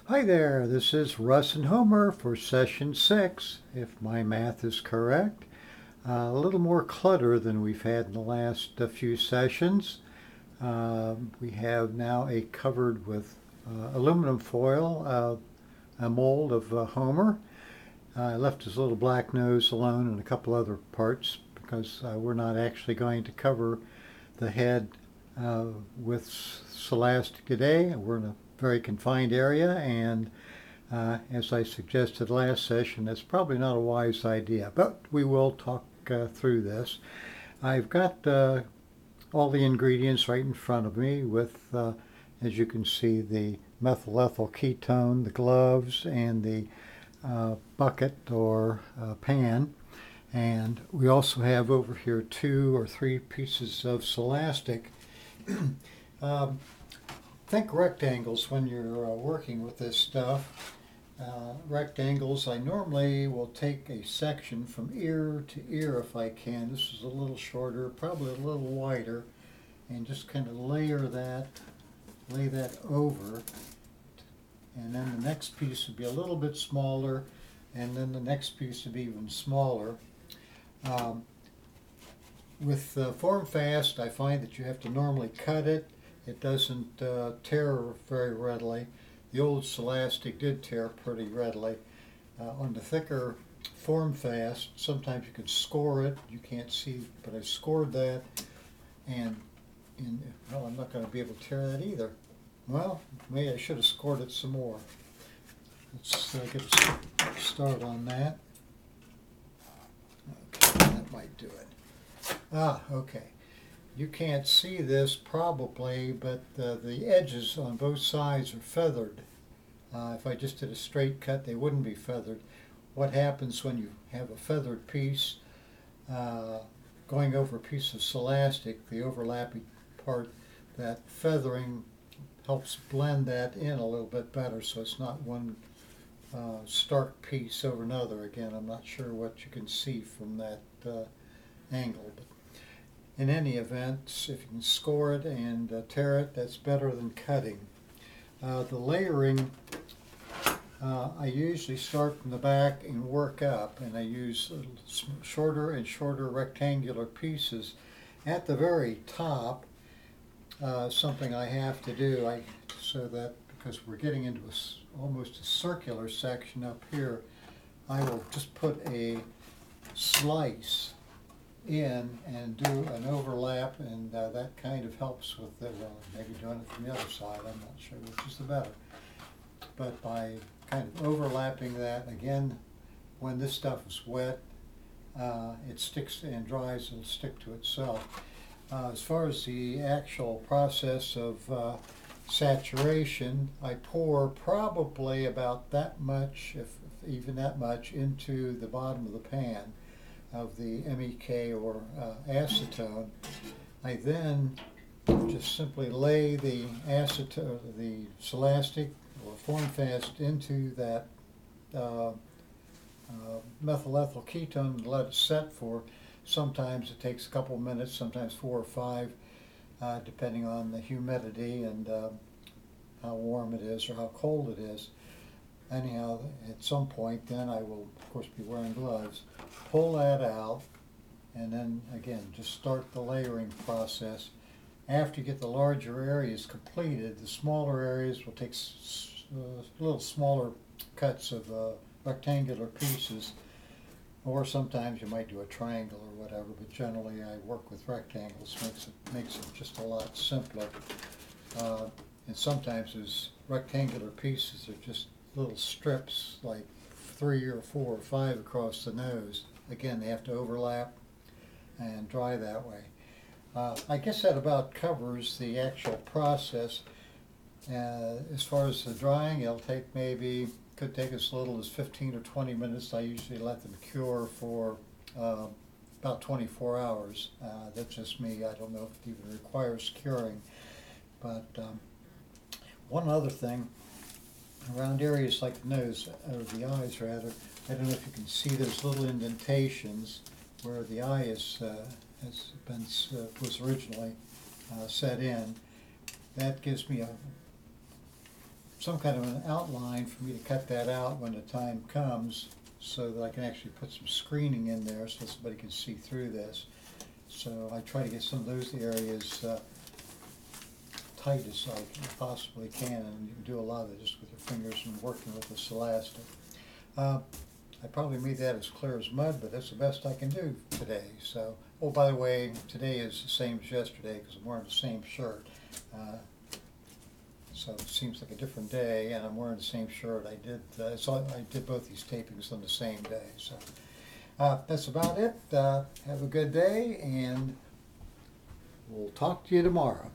Hi there, this is Russ and Homer for session 6, if my math is correct. A little more clutter than we've had in the last few sessions. We have now a covered with aluminum foil, a mold of Homer. I left his little black nose alone and a couple other parts because we're not actually going to cover the head with Celastic today. We're in a very confined area, and as I suggested last session, that's probably not a wise idea, but we will talk through this. I've got all the ingredients right in front of me with, as you can see, the methyl ethyl ketone, the gloves, and the bucket or pan. And we also have over here 2 or 3 pieces of Celastic. Think rectangles when you're working with this stuff. Rectangles, I normally will take a section from ear to ear if I can. This is a little shorter, probably a little wider, and just kind of lay that over. And then the next piece would be a little bit smaller, and then the next piece would be even smaller. With Form Fast, I find that you have to normally cut it. It doesn't tear very readily. The old Celastic did tear pretty readily. On the thicker Form Fast, sometimes you can score it. You can't see, but I scored that, and well, I'm not going to be able to tear that either. Well, maybe I should have scored it some more. Let's get a start on that. Okay, that might do it. Okay. You can't see this probably, but the edges on both sides are feathered. If I just did a straight cut, they wouldn't be feathered. What happens when you have a feathered piece going over a piece of Celastic, the overlapping part, that feathering helps blend that in a little bit better, so it's not one stark piece over another. Again, I'm not sure what you can see from that angle, but in any event, if you can score it and tear it, that's better than cutting. The layering, I usually start from the back and work up, and I use shorter and shorter rectangular pieces. At the very top, something I have to do, so that because we're getting into almost a circular section up here, I will just put a slice in and do an overlap, and that kind of helps with the, well, maybe doing it from the other side, I'm not sure which is the better. But by kind of overlapping that, again, when this stuff is wet, it sticks and dries, it'll stick to itself. As far as the actual process of saturation, I pour probably about that much, if even that much, into the bottom of the pan of the MEK or acetone. I then just simply lay the acetone, the Celastic or Form Fast into that methyl ethyl ketone and let it set for, sometimes it takes a couple minutes, sometimes 4 or 5, depending on the humidity and how warm it is or how cold it is. Anyhow, at some point then I will, of course, be wearing gloves. Pull that out, and then again just start the layering process. After you get the larger areas completed, the smaller areas will take little smaller cuts of rectangular pieces, or sometimes you might do a triangle or whatever, but generally I work with rectangles. Makes it just a lot simpler. And sometimes those rectangular pieces are just little strips, like 3 or 4 or 5 across the nose. Again, they have to overlap and dry that way. I guess that about covers the actual process. As far as the drying, it'll take could take as little as 15 or 20 minutes. I usually let them cure for about 24 hours. That's just me. I don't know if it even requires curing. But one other thing, around areas like the nose, or the eyes rather, I don't know if you can see those little indentations where the eye was originally set in. That gives me some kind of an outline for me to cut that out when the time comes, so that I can actually put some screening in there so somebody can see through this. So I try to get some of those areas tight as I possibly can, and you can do a lot of it just with your fingers and working with the Celastic. I probably made that as clear as mud, but that's the best I can do today. So, oh, by the way, today is the same as yesterday because I'm wearing the same shirt. So it seems like a different day, and I'm wearing the same shirt. I did both these tapings on the same day. So that's about it. Have a good day, and we'll talk to you tomorrow.